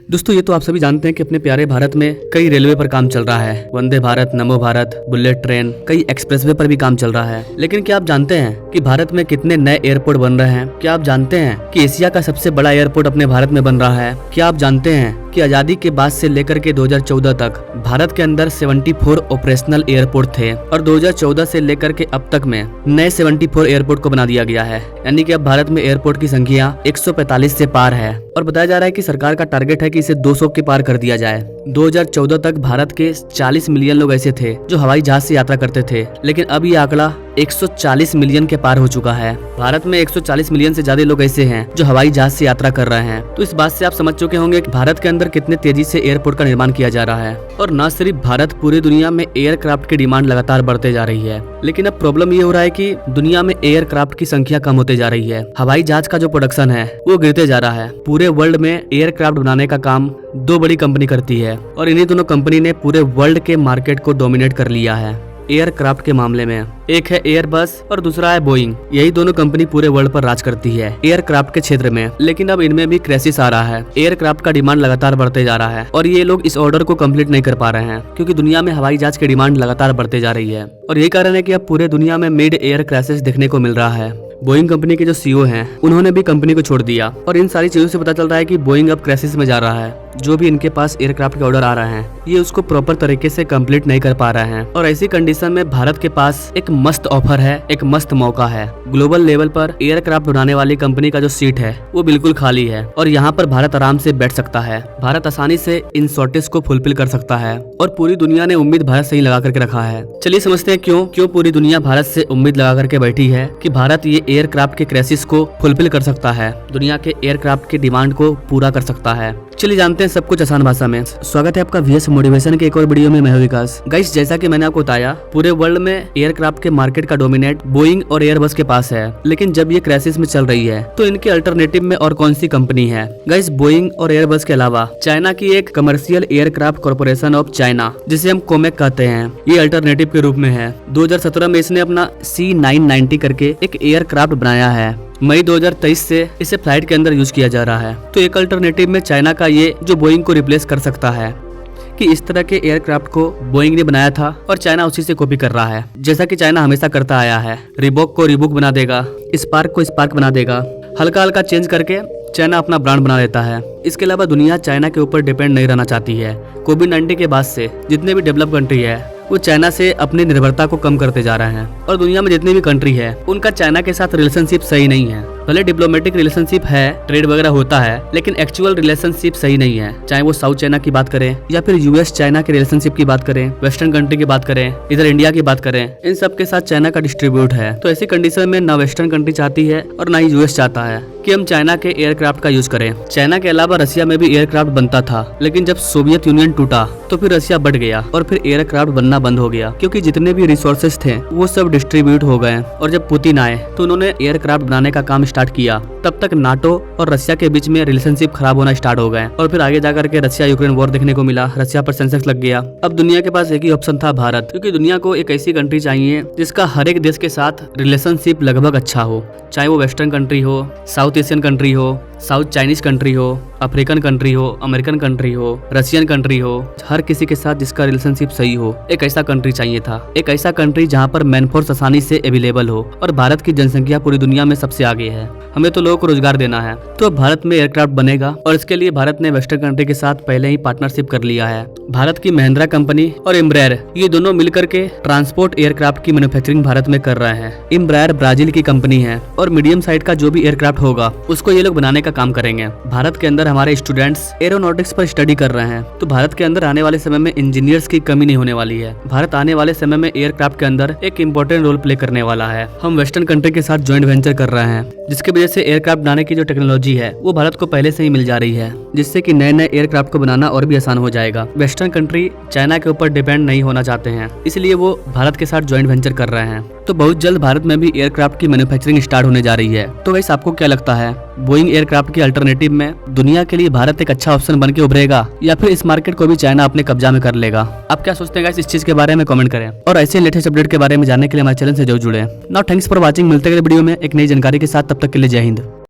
दोस्तों ये तो आप सभी जानते हैं कि अपने प्यारे भारत में कई रेलवे पर काम चल रहा है। वंदे भारत, नमो भारत, बुलेट ट्रेन, कई एक्सप्रेसवे पर भी काम चल रहा है। लेकिन क्या आप जानते हैं कि भारत में कितने नए एयरपोर्ट बन रहे हैं? क्या आप जानते हैं कि एशिया का सबसे बड़ा एयरपोर्ट अपने भारत में बन रहा है? क्या आप जानते हैं कि आजादी के बाद से लेकर के 2014 तक भारत के अंदर 74 ऑपरेशनल एयरपोर्ट थे और 2014 से लेकर के अब तक में नए 74 एयरपोर्ट को बना दिया गया है। यानी कि अब भारत में एयरपोर्ट की संख्या 145 से पार है और बताया जा रहा है कि सरकार का टारगेट है कि इसे 200 के पार कर दिया जाए। 2014 तक भारत के 40 मिलियन लोग ऐसे थे जो हवाई जहाज से यात्रा करते थे, लेकिन अब ये आंकड़ा 140 मिलियन के पार हो चुका है। भारत में 140 मिलियन से ज्यादा लोग ऐसे हैं जो हवाई जहाज से यात्रा कर रहे हैं। तो इस बात से आप समझ चुके होंगे कि भारत के अंदर कितने तेजी से एयरपोर्ट का निर्माण किया जा रहा है। और न सिर्फ भारत, पूरी दुनिया में एयरक्राफ्ट की डिमांड लगातार बढ़ते जा रही है। लेकिन अब प्रॉब्लम ये हो रहा है कि दुनिया में एयरक्राफ्ट की संख्या कम होते जा रही है। हवाई जहाज का जो प्रोडक्शन है वो गिरते जा रहा है। पूरे वर्ल्ड में एयरक्राफ्ट बनाने का काम दो बड़ी कंपनी करती है और इन्हीं दोनों कंपनी ने पूरे वर्ल्ड के मार्केट को डोमिनेट कर लिया है एयरक्राफ्ट के मामले में। एक है एयरबस और दूसरा है बोइंग। यही दोनों कंपनी पूरे वर्ल्ड पर राज करती है एयरक्राफ्ट के क्षेत्र में। लेकिन अब इनमें भी क्राइसिस आ रहा है। एयरक्राफ्ट का डिमांड लगातार बढ़ते जा रहा है और ये लोग इस ऑर्डर को कंप्लीट नहीं कर पा रहे हैं क्योंकि दुनिया में हवाई जहाज की डिमांड लगातार बढ़ते जा रही है। और यही कारण है कि अब पूरे दुनिया में मिड एयर क्राइसिस देखने को मिल रहा है। बोइंग कंपनी के जो सीईओ हैं उन्होंने भी कंपनी को छोड़ दिया और इन सारी चीजों से पता चल रहा है कि बोइंग अब क्राइसिस में जा रहा है। जो भी इनके पास एयरक्राफ्ट के ऑर्डर आ रहे हैं ये उसको प्रॉपर तरीके से कंप्लीट नहीं कर पा रहे हैं। और ऐसी कंडीशन में भारत के पास एक मस्त ऑफर है, एक मस्त मौका है। ग्लोबल लेवल पर एयरक्राफ्ट बनाने वाली कंपनी का जो सीट है वो बिल्कुल खाली है और यहाँ पर भारत आराम से बैठ सकता है। भारत आसानी से इन शॉर्टेज को फुलफिल कर सकता है और पूरी दुनिया ने उम्मीद भारत से ही लगा करके रखा है। चलिए समझते हैं क्यों पूरी दुनिया भारत से उम्मीद लगा करके बैठी है कि भारत ये एयरक्राफ्ट के क्राइसिस को फुलफिल कर सकता है, दुनिया के एयरक्राफ्ट की डिमांड को पूरा कर सकता है। चलिए जानते हैं सब कुछ आसान भाषा में। स्वागत है आपका वीएस मोटिवेशन के एक और वीडियो में। मैं हूं विकास। गाइस, जैसा कि मैंने आपको बताया पूरे वर्ल्ड में एयरक्राफ्ट के मार्केट का डोमिनेट बोइंग और एयरबस के पास है। लेकिन जब ये क्राइसिस में चल रही है तो इनके अल्टरनेटिव में और कौन सी कंपनी है? गाइस, बोइंग और एयरबस के अलावा चाइना की एक commercial aircraft corporation of China, जिसे हम कोमेक कहते हैं, ये अल्टरनेटिव के रूप में है। 2017 में इसने अपना C990 करके एक एयरक्राफ्ट बनाया है। मई 2023 से इसे फ्लाइट के अंदर यूज किया जा रहा है। तो एक अल्टरनेटिव में चाइना का ये जो बोइंग को रिप्लेस कर सकता है कि इस तरह के एयरक्राफ्ट को बोइंग ने बनाया था और चाइना उसी से कॉपी कर रहा है, जैसा कि चाइना हमेशा करता आया है। रिबॉक को रिबुक बना देगा, स्पार्क को स्पार्क बना देगा, हल्का हल्का चेंज करके चाइना अपना ब्रांड बना लेता है। इसके अलावा दुनिया चाइना के ऊपर डिपेंड नहीं रहना चाहती है। कोविड-19 के बाद से जितने भी डेवलप कंट्री है वो चाइना से अपनी निर्भरता को कम करते जा रहे हैं और दुनिया में जितनी भी कंट्री है उनका चाइना के साथ रिलेशनशिप सही नहीं है। भले डिप्लोमेटिक रिलेशनशिप है, ट्रेड वगैरह होता है, लेकिन एक्चुअल रिलेशनशिप सही नहीं है। चाहे वो साउथ चाइना की बात करें या फिर यूएस चाइना के रिलेशनशिप की बात करें, वेस्टर्न कंट्री की बात करें, इधर इंडिया की बात करें, इन सब के साथ चाइना का डिस्ट्रीब्यूट है। तो ऐसी कंडीशन में ना वेस्टर्न कंट्री चाहती है और ना ही यूएस चाहता है कि हम चाइना के एयरक्राफ्ट का यूज करें। चाइना के अलावा रशिया में भी एयरक्राफ्ट बनता था, लेकिन जब सोवियत यूनियन टूटा तो फिर रशिया बढ़ गया और फिर एयरक्राफ्ट बनना बंद हो गया क्योंकि जितने भी रिसोर्सेज थे वो सब डिस्ट्रीब्यूट हो गए। और जब पुतिन आए तो उन्होंने एयरक्राफ्ट बनाने का काम स्टार्ट किया। तब तक नाटो और रशिया के बीच में रिलेशनशिप खराब होना स्टार्ट हो गए और फिर आगे जाकर के रशिया यूक्रेन वॉर देखने को मिला। रशिया पर सेंसेक्स लग गया। अब दुनिया के पास एक ही ऑप्शन था, भारत, क्योंकि दुनिया को एक ऐसी कंट्री चाहिए जिसका हर एक देश के साथ रिलेशनशिप लगभग अच्छा हो, चाहे वो वेस्टर्न कंट्री हो, साउथ एशियन कंट्री हो, साउथ चाइनीज कंट्री हो, अफ्रीकन कंट्री हो, अमेरिकन कंट्री हो, रशियन कंट्री हो, हर किसी के साथ जिसका रिलेशनशिप सही हो, एक ऐसा कंट्री चाहिए था। एक ऐसा कंट्री जहां पर मैनफोर्स आसानी से अवेलेबल हो। और भारत की जनसंख्या पूरी दुनिया में सबसे आगे है, हमें तो लोगों को रोजगार देना है। तो भारत में एयरक्राफ्ट बनेगा और इसके लिए भारत ने वेस्टर्न कंट्री के साथ पहले ही पार्टनरशिप कर लिया है। भारत की महिंद्रा कंपनी और एम्ब्रायर, ये दोनों मिलकर के ट्रांसपोर्ट एयरक्राफ्ट की मैन्युफैक्चरिंग भारत में कर रहे हैं। एम्ब्रायर ब्राजील की कंपनी है और मीडियम साइज का जो भी एयरक्राफ्ट होगा उसको ये लोग बनाने का काम करेंगे। भारत के अंदर हमारे स्टूडेंट्स एरोनॉटिक्स पर स्टडी कर रहे हैं, तो भारत के अंदर आने वाले समय में इंजीनियर्स की कमी नहीं होने वाली है। भारत आने वाले समय में एयरक्राफ्ट के अंदर एक इम्पोर्टेंट रोल प्ले करने वाला है। हम वेस्टर्न कंट्री के साथ ज्वाइंट वेंचर कर रहे हैं, जिसकी वजह से एयरक्राफ्ट बनाने की जो टेक्नोलॉजी है वो भारत को पहले से ही मिल जा रही है, जिससे कि नए नए एयरक्राफ्ट को बनाना और भी आसान हो जाएगा। वेस्टर्न कंट्री चाइना के ऊपर डिपेंड नहीं होना चाहते हैं, इसलिए वो भारत के साथ ज्वाइंट वेंचर कर रहे हैं। तो बहुत जल्द भारत में भी एयरक्राफ्ट की मैन्युफैक्चरिंग स्टार्ट होने जा रही है। तो वैसे आपको क्या लगता है, बोइंग एयरक्राफ्ट के अल्टरनेटिव में दुनिया के लिए भारत एक अच्छा ऑप्शन बन के उभरेगा या फिर इस मार्केट को भी चाइना अपने कब्जा में कर लेगा? आप क्या सोचते हैं इस चीज के बारे में कमेंट करें और ऐसे लेटेस्ट अपडेट के बारे में जानने के लिए हमारे चैनल से जरूर जुड़े। Now thanks for watching. मिलते हैं वीडियो में एक नई जानकारी के साथ, तब तक के लिए जय हिंद।